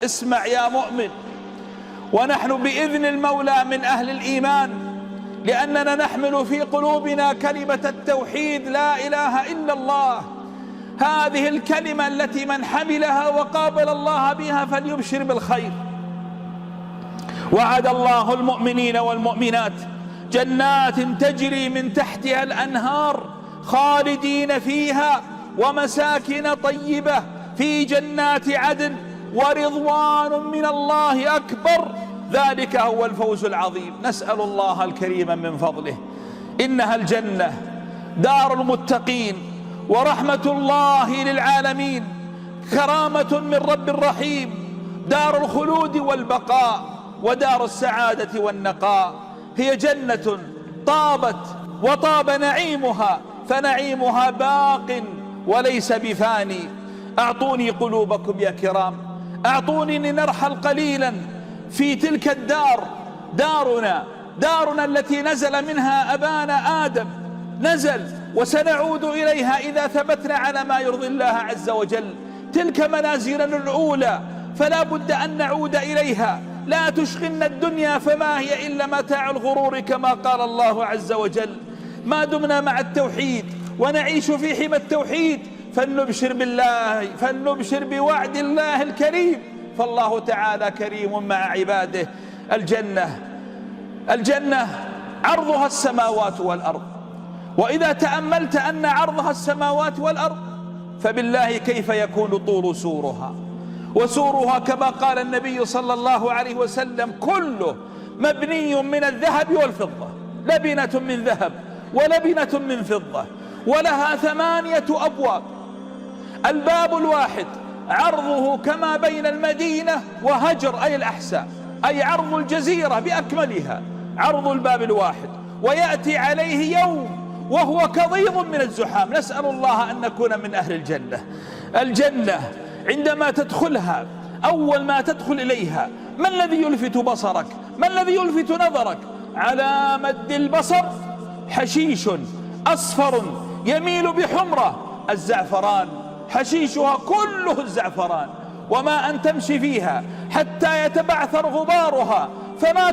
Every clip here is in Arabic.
اسمع يا مؤمن، ونحن بإذن المولى من أهل الإيمان، لأننا نحمل في قلوبنا كلمة التوحيد لا إله إلا الله. هذه الكلمة التي من حملها وقابل الله بها فليبشر بالخير. وعد الله المؤمنين والمؤمنات جنات تجري من تحتها الأنهار خالدين فيها ومساكن طيبة في جنات عدن ورضوان من الله أكبر، ذلك هو الفوز العظيم. نسأل الله الكريم من فضله. إنها الجنة دار المتقين ورحمة الله للعالمين، كرامة من رب رحيم، دار الخلود والبقاء ودار السعادة والنقاء. هي جنة طابت وطاب نعيمها، فنعيمها باق وليس بفاني. أعطوني قلوبكم يا كرام، أعطوني لنرحل قليلا في تلك الدار، دارنا التي نزل منها أبانا آدم، نزل وسنعود إليها إذا ثبتنا على ما يرضي الله عز وجل. تلك منازلنا الأولى فلا بد أن نعود إليها. لا تشغلنا الدنيا فما هي إلا متاع الغرور كما قال الله عز وجل. ما دمنا مع التوحيد ونعيش في حمى التوحيد فلنبشر بالله، فلنبشر بوعد الله الكريم، فالله تعالى كريم مع عباده. الجنة عرضها السماوات والأرض، وإذا تأملت أن عرضها السماوات والأرض فبالله كيف يكون طول سورها؟ وسورها كما قال النبي صلى الله عليه وسلم كله مبني من الذهب والفضة، لبنة من ذهب ولبنة من فضة، ولها 8 أبواب. الباب الواحد عرضه كما بين المدينة وهجر أي الأحساء، أي عرض الجزيرة بأكملها عرض الباب الواحد، ويأتي عليه يوم وهو كضيض من الزحام. نسأل الله أن نكون من أهل الجنة عندما تدخلها أول ما تدخل إليها ما الذي يلفت بصرك؟ ما الذي يلفت نظرك؟ على مد البصر حشيش أصفر يميل بحمرة، الزعفران، حشيشها كله الزعفران، وما أن تمشي فيها حتى يتبعثر غبارها فما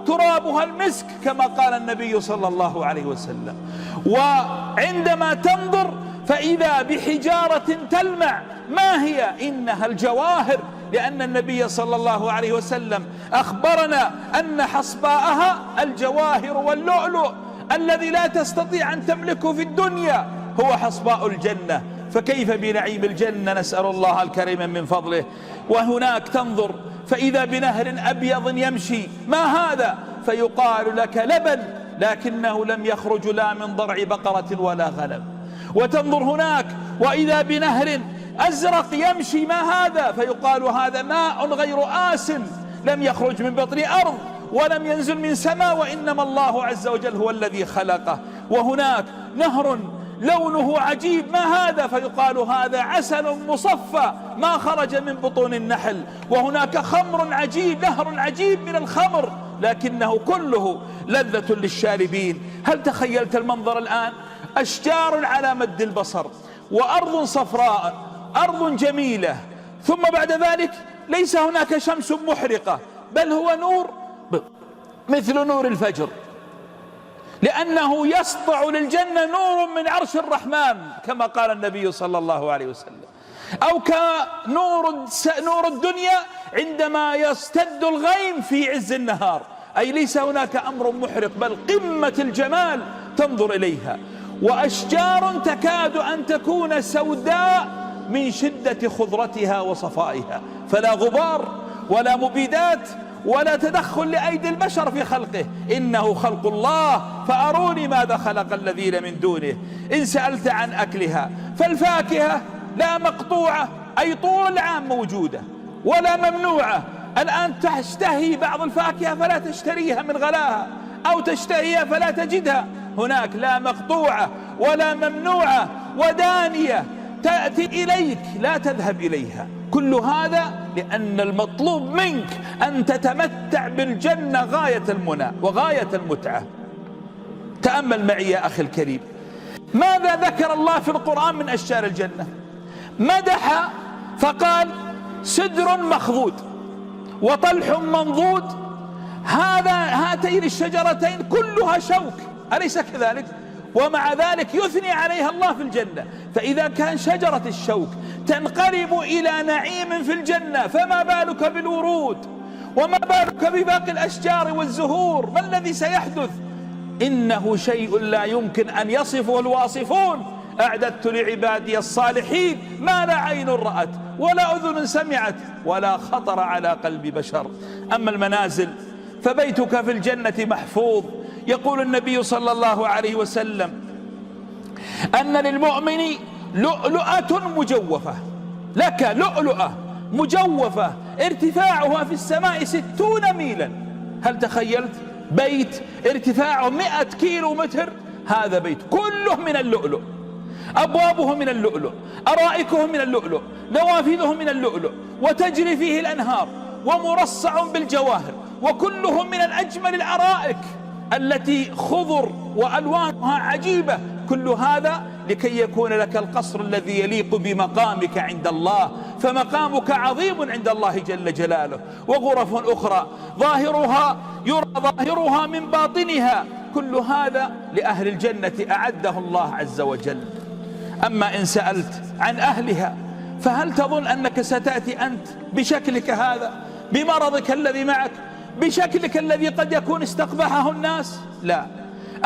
ترابها المسك كما قال النبي صلى الله عليه وسلم. وعندما تنظر فإذا بحجارة تلمع، ما هي؟ إنها الجواهر، لأن النبي صلى الله عليه وسلم أخبرنا أن حصباءها الجواهر واللؤلؤ الذي لا تستطيع أن تملكه في الدنيا هو حصباء الجنة، فكيف بنعيم الجنة؟ نسأل الله الكريم من فضله. وهناك تنظر فإذا بنهر أبيض يمشي، ما هذا؟ فيقال لك لبن، لكنه لم يخرج لا من ضرع بقرة ولا غنم. وتنظر هناك وإذا بنهر أزرق يمشي، ما هذا؟ فيقال هذا ماء غير آسن لم يخرج من بطن أرض ولم ينزل من سماء، وإنما الله عز وجل هو الذي خلقه. وهناك نهر لونه عجيب، ما هذا؟ فيقال هذا عسل مصفى ما خرج من بطون النحل. وهناك خمر عجيب، نهر عجيب من الخمر، لكنه كله لذة للشاربين. هل تخيلت المنظر الآن؟ أشجار على مد البصر، وأرض صفراء، أرض جميلة، ثم بعد ذلك ليس هناك شمس محرقة، بل هو نور مثل نور الفجر، لأنه يسطع للجنة نور من عرش الرحمن كما قال النبي صلى الله عليه وسلم، أو كنور الدنيا عندما يستد الغيم في عز النهار، أي ليس هناك أمر محرق بل قمة الجمال تنظر إليها. وأشجار تكاد أن تكون سوداء من شدة خضرتها وصفائها، فلا غبار ولا مبيدات ولا تدخل لأيدي البشر في خلقه، إنه خلق الله فأروني ماذا خلق الذين من دونه. إن سألت عن أكلها فالفاكهة لا مقطوعة، أي طول العام موجودة، ولا ممنوعة. الآن تشتهي بعض الفاكهة فلا تشتريها من غلاها، أو تشتهيها فلا تجدها. هناك لا مقطوعة ولا ممنوعة ودانية تأتي إليك لا تذهب إليها. كل هذا لأن المطلوب منك أن تتمتع بالجنة غاية المنى وغاية المتعة. تأمل معي يا أخي الكريم، ماذا ذكر الله في القرآن من أشجار الجنة؟ مدح فقال سدر مخضود وطلح منضود، هاتين الشجرتين كلها شوك، أليس كذلك؟ ومع ذلك يثني عليها الله في الجنة. فإذا كان شجرة الشوك تنقلب إلى نعيم في الجنة، فما بالك بالورود، وما بالك بباقي الأشجار والزهور؟ ما الذي سيحدث؟ إنه شيء لا يمكن أن يصفه الواصفون. أعددت لعبادي الصالحين ما لا عين رأت ولا أذن سمعت ولا خطر على قلب بشر. أما المنازل فبيتك في الجنة محفوظ. يقول النبي صلى الله عليه وسلم أن للمؤمن لؤلؤة مجوفة، لك لؤلؤة مجوفة ارتفاعها في السماء 60 ميلا. هل تخيلت بيت ارتفاعه 100 كيلو متر؟ هذا بيت كله من اللؤلؤ، أبوابه من اللؤلؤ، أرائكه من اللؤلؤ، نوافذه من اللؤلؤ، وتجري فيه الأنهار، ومرصع بالجواهر، وكلهم من الأجمل الأرائك التي خضر وألوانها عجيبة. كل هذا لكي يكون لك القصر الذي يليق بمقامك عند الله، فمقامك عظيم عند الله جل جلاله. وغرف أخرى ظاهرها يرى ظاهرها من باطنها، كل هذا لأهل الجنة أعده الله عز وجل. أما إن سألت عن أهلها فهل تظن أنك ستأتي أنت بشكلك هذا، بمرضك الذي معك، بشكلك الذي قد يكون استقبحه الناس؟ لا.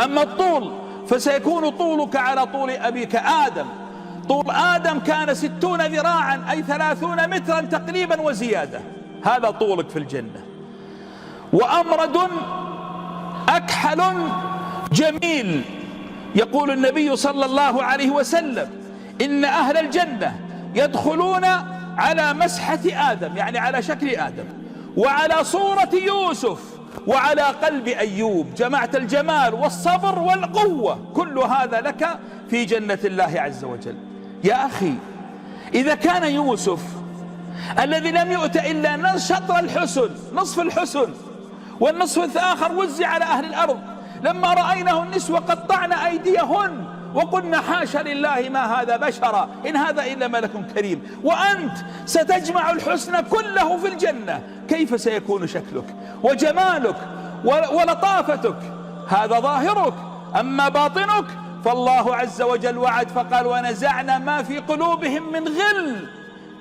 أما الطول فسيكون طولك على طول أبيك آدم. طول آدم كان 60 ذراعا أي 30 مترا تقريبا وزيادة، هذا طولك في الجنة. وأمرد أكحل جميل. يقول النبي صلى الله عليه وسلم إن أهل الجنة يدخلون على مسحة آدم، يعني على شكل آدم، وعلى صورة يوسف، وعلى قلب أيوب. جمعت الجمال والصبر والقوة، كل هذا لك في جنة الله عز وجل. يا أخي، إذا كان يوسف الذي لم يؤت إلا شطر الحسن، نصف الحسن، والنصف الآخر وزع على أهل الأرض، لما رأينه النسوة قطعن أيديهن وقلنا حاشا لله ما هذا بشرا إن هذا إلا ملك كريم، وأنت ستجمع الحسن كله في الجنة، كيف سيكون شكلك وجمالك ولطافتك؟ هذا ظاهرك. أما باطنك فالله عز وجل وعد فقال ونزعنا ما في قلوبهم من غل.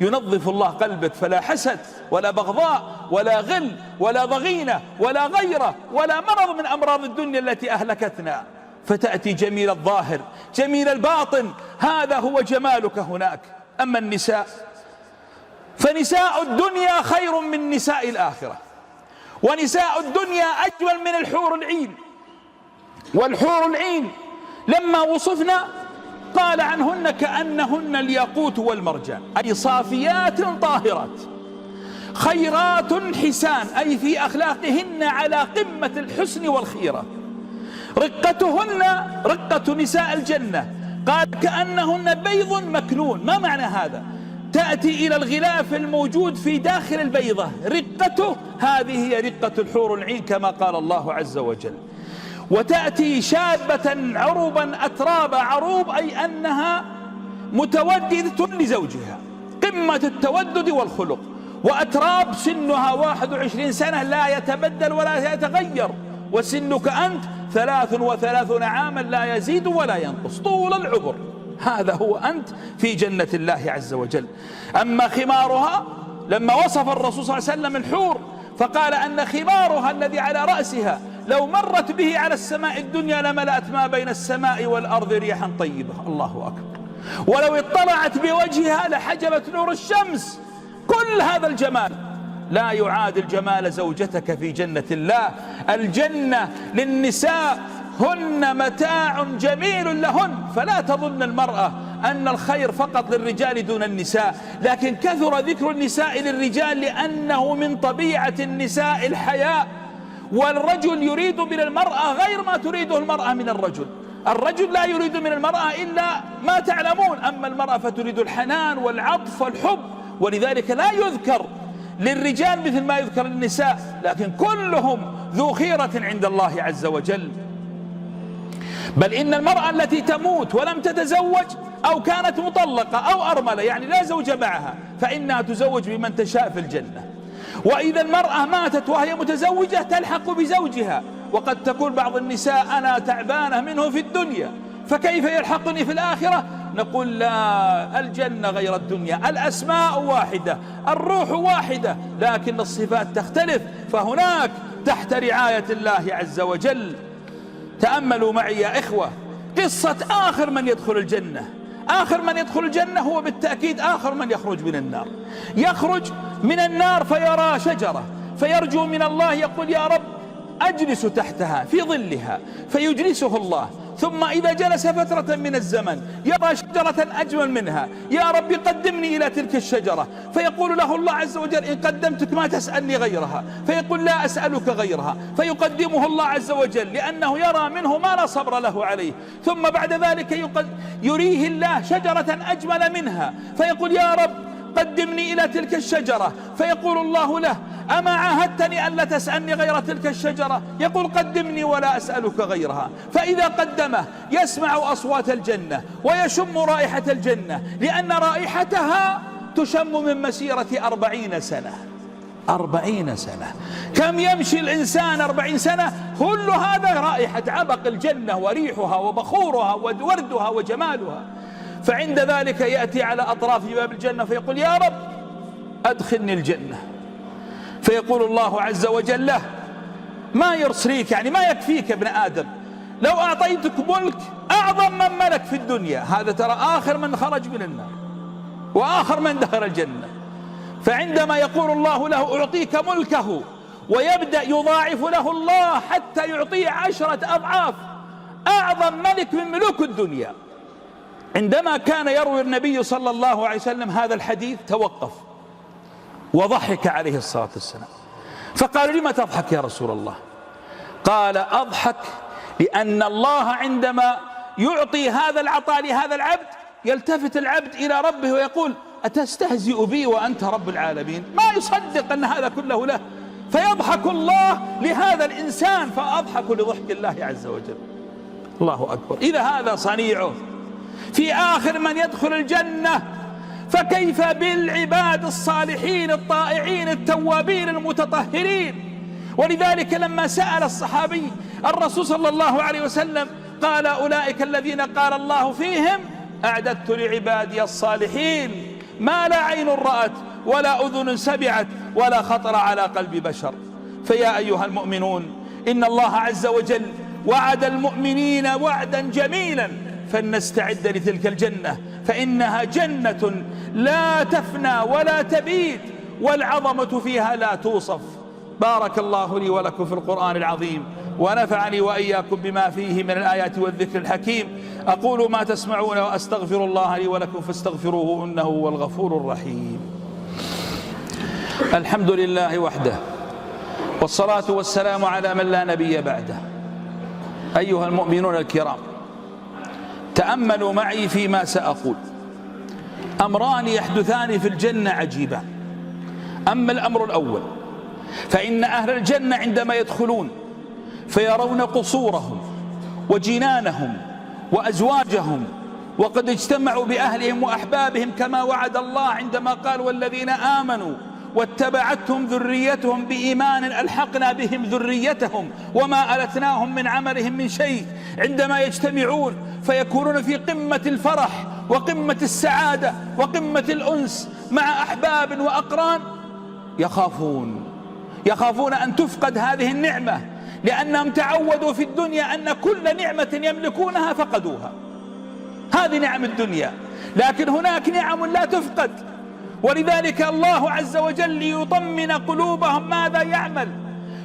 ينظف الله قلبك، فلا حسد ولا بغضاء ولا غل ولا ضغينة ولا غيرة ولا مرض من أمراض الدنيا التي أهلكتنا، فتأتي جميل الظاهر جميل الباطن، هذا هو جمالك هناك. أما النساء فنساء الدنيا خير من نساء الآخرة، ونساء الدنيا أجمل من الحور العين. والحور العين لما وصفنا قال عنهن كأنهن الياقوت والمرجان، أي صافيات طاهرات خيرات حسان، أي في أخلاقهن على قمة الحسن والخيرة. رقتهن رقة نساء الجنة قال كأنهن بيض مكنون. ما معنى هذا؟ تأتي إلى الغلاف الموجود في داخل البيضة رقته، هذه هي رقة الحور العين كما قال الله عز وجل. وتأتي شابة عروبا أترابا، عروب أي أنها متوددة لزوجها، قمة التودد والخلق. وأتراب سنها 21 سنة لا يتبدل ولا يتغير، وسنك أنت 33 عاما لا يزيد ولا ينقص، طول العمر. هذا هو أنت في جنة الله عز وجل. أما خمارها لما وصف الرسول صلى الله عليه وسلم الحور فقال أن خمارها الذي على رأسها لو مرت به على السماء الدنيا لملأت ما بين السماء والأرض ريحا طيبة. الله أكبر. ولو اطلعت بوجهها لحجبت نور الشمس. كل هذا الجمال لا يعادل جمال زوجتك في جنة الله. الجنة للنساء هن متاع جميل لهن، فلا تظن المرأة أن الخير فقط للرجال دون النساء، لكن كثر ذكر النساء للرجال لأنه من طبيعة النساء الحياء. والرجل يريد من المرأة غير ما تريده المرأة من الرجل. الرجل لا يريد من المرأة إلا ما تعلمون، أما المرأة فتريد الحنان والعطف والحب، ولذلك لا يذكر للرجال مثل ما يذكر للنساء، لكن كلهم ذو خيرة عند الله عز وجل. بل إن المرأة التي تموت ولم تتزوج أو كانت مطلقة أو أرملة، يعني لا زوج معها، فإنها تزوج بمن تشاء في الجنة. وإذا المرأة ماتت وهي متزوجة تلحق بزوجها، وقد تقول بعض النساء أنا تعبانة منه في الدنيا فكيف يلحقني في الآخرة؟ نقول لا، الجنة غير الدنيا، الأسماء واحدة، الروح واحدة، لكن الصفات تختلف، فهناك تحت رعاية الله عز وجل. تأملوا معي يا إخوة قصة آخر من يدخل الجنة. آخر من يدخل الجنة هو بالتأكيد آخر من يخرج من النار. يخرج من النار فيرى شجرة فيرجو من الله، يقول يا رب أجلس تحتها في ظلها، فيجلسه الله. ثم إذا جلس فترة من الزمن يرى شجرة أجمل منها، يا رب قدمني إلى تلك الشجرة، فيقول له الله عز وجل إن قدمتك ما تسألني غيرها، فيقول لا أسألك غيرها، فيقدمه الله عز وجل لأنه يرى منه ما لا صبر له عليه. ثم بعد ذلك يريه الله شجرة أجمل منها، فيقول يا رب قدمني إلى تلك الشجرة، فيقول الله له أما عاهدتني ألا تسألني غير تلك الشجرة؟ يقول قدمني ولا أسألك غيرها. فإذا قدمه يسمع أصوات الجنة ويشم رائحة الجنة، لأن رائحتها تشم من مسيرة 40 سنة. 40 سنة، كم يمشي الإنسان 40 سنة؟ كل هذا رائحة عبق الجنة وريحها وبخورها ووردها وجمالها. فعند ذلك يأتي على أطراف باب الجنة فيقول يا رب أدخلني الجنة، فيقول الله عز وجل له ما يرسليك، يعني ما يكفيك ابن آدم، لو أعطيتك ملك أعظم من ملك في الدنيا. هذا ترى آخر من خرج من النار وآخر من دخل الجنة. فعندما يقول الله له أعطيك ملكه ويبدأ يضاعف له الله حتى يعطيه 10 أضعاف أعظم ملك من ملوك الدنيا. عندما كان يروي النبي صلى الله عليه وسلم هذا الحديث توقف وضحك عليه الصلاة والسلام، فقالوا لما تضحك يا رسول الله؟ قال أضحك لأن الله عندما يعطي هذا العطاء لهذا العبد يلتفت العبد إلى ربه ويقول أتستهزئ بي وأنت رب العالمين؟ ما يصدق أن هذا كله له، فيضحك الله لهذا الإنسان، فأضحك لضحك الله عز وجل. الله أكبر. إذا هذا صنيعه في آخر من يدخل الجنة، فكيف بالعباد الصالحين الطائعين التوابين المتطهرين؟ ولذلك لما سأل الصحابي الرسول صلى الله عليه وسلم قال أولئك الذين قال الله فيهم أعددت لعبادي الصالحين ما لا عين رأت ولا أذن سمعت ولا خطر على قلب بشر. فيا أيها المؤمنون إن الله عز وجل وعد المؤمنين وعدا جميلا، فلنستعد لتلك الجنة، فإنها جنة لا تفنى ولا تبيد، والعظمة فيها لا توصف. بارك الله لي ولكم في القرآن العظيم، ونفعني وإياكم بما فيه من الآيات والذكر الحكيم. أقول ما تسمعون وأستغفر الله لي ولكم فاستغفروه إنه هو الغفور الرحيم. الحمد لله وحده، والصلاة والسلام على من لا نبي بعده. أيها المؤمنون الكرام، تأملوا معي فيما سأقول. أمران يحدثان في الجنة عجيبان. أما الأمر الأول فإن أهل الجنة عندما يدخلون فيرون قصورهم وجنانهم وأزواجهم وقد اجتمعوا بأهلهم وأحبابهم كما وعد الله عندما قال والذين آمنوا واتبعتهم ذريتهم بإيمان ألحقنا بهم ذريتهم وما ألتناهم من عملهم من شيء. عندما يجتمعون فيكونون في قمة الفرح وقمة السعادة وقمة الأنس مع أحباب وأقران، يخافون أن تفقد هذه النعمة، لأنهم تعودوا في الدنيا أن كل نعمة يملكونها فقدوها. هذه نعم الدنيا، لكن هناك نعم لا تفقد. ولذلك الله عز وجل ليطمن قلوبهم ماذا يعمل؟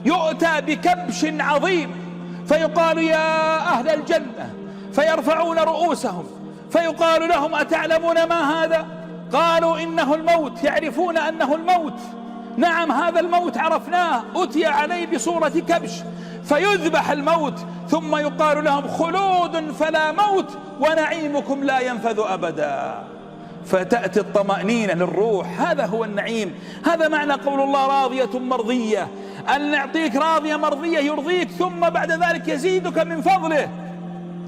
يؤتى بكبش عظيم فيقال يا أهل الجنة، فيرفعون رؤوسهم فيقال لهم أتعلمون ما هذا؟ قالوا إنه الموت. يعرفون أنه الموت، نعم هذا الموت عرفناه، أتي عليه بصورة كبش، فيذبح الموت ثم يقال لهم خلود فلا موت ونعيمكم لا ينفذ أبدا. فتأتي الطمأنينة للروح، هذا هو النعيم. هذا معنى قول الله راضية مرضية، أن نعطيك راضية مرضية يرضيك ثم بعد ذلك يزيدك من فضله،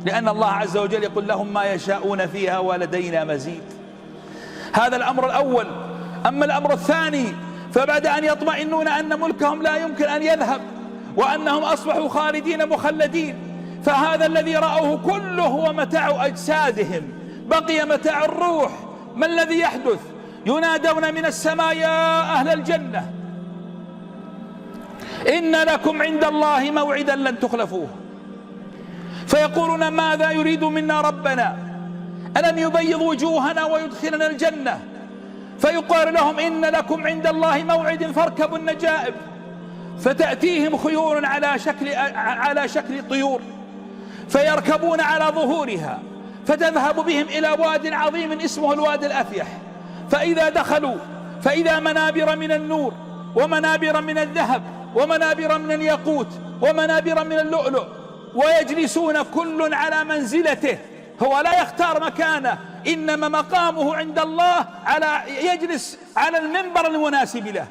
لأن الله عز وجل يقول لهم ما يشاءون فيها ولدينا مزيد. هذا الأمر الأول. أما الأمر الثاني فبعد أن يطمئنون أن ملكهم لا يمكن أن يذهب وأنهم أصبحوا خالدين مخلدين، فهذا الذي رأوه كله هو متاع أجسادهم، بقي متاع الروح. ما الذي يحدث؟ ينادون من السماء يا أهل الجنة إن لكم عند الله موعدا لن تخلفوه. فيقولون ماذا يريد منا ربنا؟ ألم يبيض وجوهنا ويدخلنا الجنة؟ فيقال لهم إن لكم عند الله موعد فاركبوا النجائب. فتأتيهم خيول على شكل طيور، فيركبون على ظهورها، فتذهب بهم إلى واد عظيم اسمه الوادي الأفيح. فإذا دخلوا فإذا منابر من النور ومنابر من الذهب ومنابر من الياقوت ومنابر من اللؤلؤ، ويجلسون كل على منزلته. هو لا يختار مكانه، إنما مقامه عند الله يجلس على المنبر المناسب له.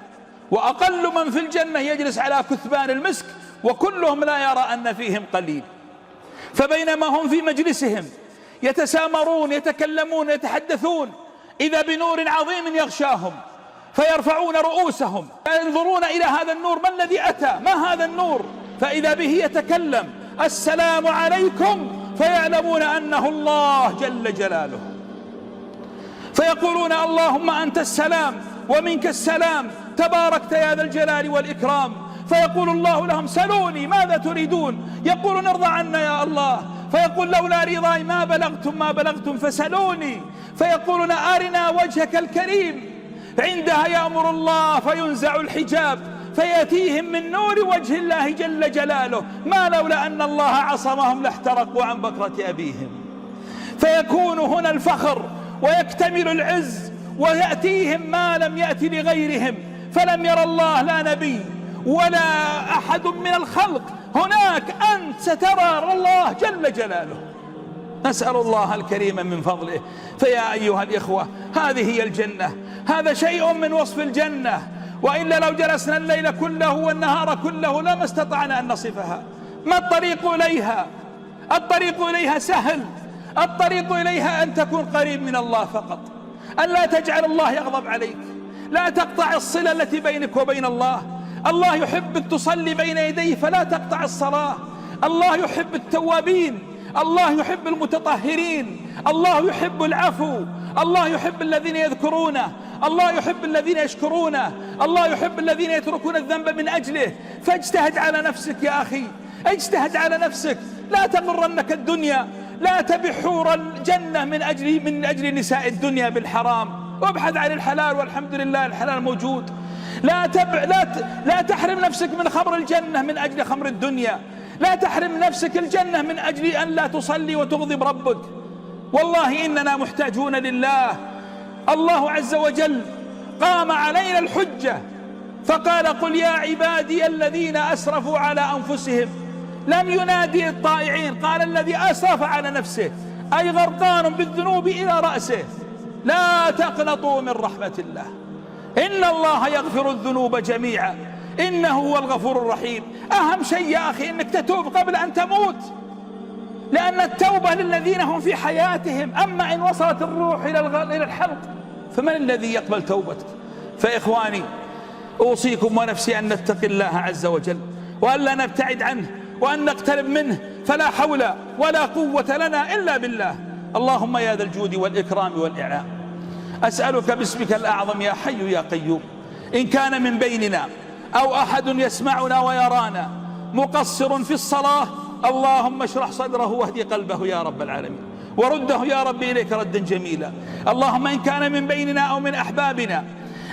وأقل من في الجنة يجلس على كثبان المسك، وكلهم لا يرى أن فيهم قليل. فبينما هم في مجلسهم يتسامرون يتكلمون يتحدثون، إذا بنور عظيم يغشاهم، فيرفعون رؤوسهم ينظرون إلى هذا النور، ما الذي أتى؟ ما هذا النور؟ فإذا به يتكلم السلام عليكم، فيعلمون أنه الله جل جلاله. فيقولون اللهم أنت السلام ومنك السلام تباركت يا ذا الجلال والإكرام. فيقول الله لهم سلوني ماذا تريدون؟ يقولون ارضى عنا يا الله. فيقول لولا رضاي ما بلغتم فسلوني. فيقولون أرنا وجهك الكريم. عندها يأمر الله فينزع الحجاب، فيأتيهم من نور وجه الله جل جلاله ما لولا أن الله عصمهم لاحترقوا عن بكرة أبيهم. فيكون هنا الفخر ويكتمل العز، ويأتيهم ما لم يأتي لغيرهم، فلم ير الله لا نبي ولا أحد من الخلق. هناك أنت سترى الله جل جلاله. نسأل الله الكريم من فضله. فيا أيها الإخوة، هذه هي الجنة، هذا شيء من وصف الجنة، وإلا لو جلسنا الليل كله والنهار كله لما استطعنا أن نصفها. ما الطريق إليها؟ الطريق إليها سهل، الطريق إليها أن تكون قريب من الله فقط، أن لا تجعل الله يغضب عليك، لا تقطع الصلة التي بينك وبين الله. الله يحبك تصلي بين يديه فلا تقطع الصلاة. الله يحب التوابين، الله يحب المتطهرين، الله يحب العفو، الله يحب الذين يذكرونه، الله يحب الذين يشكرونه، الله يحب الذين يتركون الذنب من أجله. فاجتهد على نفسك يا أخي، اجتهد على نفسك، لا تغرنك الدنيا، لا تبع حور الجنة من أجل نساء الدنيا بالحرام، وابحث عن الحلال، والحمد لله الحلال موجود. لا تحرم نفسك من خمر الجنة من أجل خمر الدنيا، لا تحرم نفسك الجنة من أجل أن لا تصلي وتغضب ربك. والله إننا محتاجون لله. الله عز وجل قام علينا الحجة فقال قل يا عبادي الذين أسرفوا على أنفسهم. لم ينادي الطائعين، قال الذي أسرف على نفسه أي غرقان بالذنوب إلى رأسه. لا تقنطوا من رحمة الله، إن الله يغفر الذنوب جميعا إنه هو الغفور الرحيم. أهم شيء يا أخي إنك تتوب قبل أن تموت، لأن التوبة للذين هم في حياتهم، أما إن وصلت الروح إلى الحلق فمن الذي يقبل توبتك؟ فإخواني أوصيكم ونفسي أن نتقي الله عز وجل، وأن لا نبتعد عنه، وأن نقترب منه، فلا حول ولا قوة لنا إلا بالله. اللهم يا ذا الجود والإكرام والإعلام، أسألك باسمك الأعظم يا حي يا قيوم، إن كان من بيننا أو أحد يسمعنا ويرانا مقصر في الصلاة، اللهم اشرح صدره واهدي قلبه يا رب العالمين، ورده يا رب إليك ردا جميلا. اللهم إن كان من بيننا أو من أحبابنا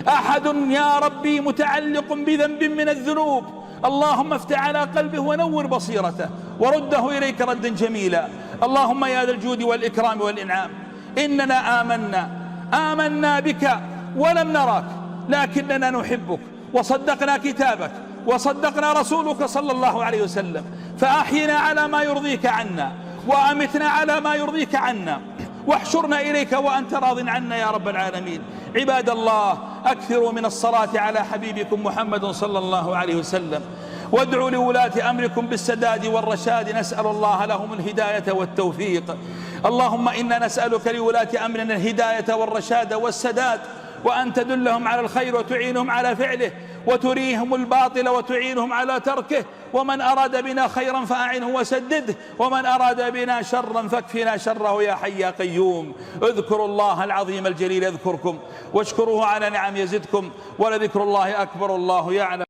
أحد يا ربي متعلق بذنب من الذنوب، اللهم افتح على قلبه ونور بصيرته ورده إليك ردا جميلا. اللهم يا ذا الجود والإكرام والإنعام، إننا آمنا بك ولم نراك، لكننا نحبك وصدقنا كتابك وصدقنا رسولك صلى الله عليه وسلم، فأحينا على ما يرضيك عنا، وأمتنا على ما يرضيك عنا، واحشرنا إليك وأنت راض عنا يا رب العالمين. عباد الله، أكثروا من الصلاة على حبيبكم محمد صلى الله عليه وسلم، وادعوا لولاة أمركم بالسداد والرشاد، نسأل الله لهم الهداية والتوفيق. اللهم إنا نسألك لولاة أمرنا الهداية والرشاد والسداد، وأن تدلهم على الخير وتعينهم على فعله، وتريهم الباطل وتعينهم على تركه. ومن أراد بنا خيرا فأعنه وسدده، ومن أراد بنا شرا فاكفنا شره يا حي يا قيوم. اذكروا الله العظيم الجليل يذكركم، واشكروه على نعم يزدكم، ولذكر الله أكبر، الله يعلم.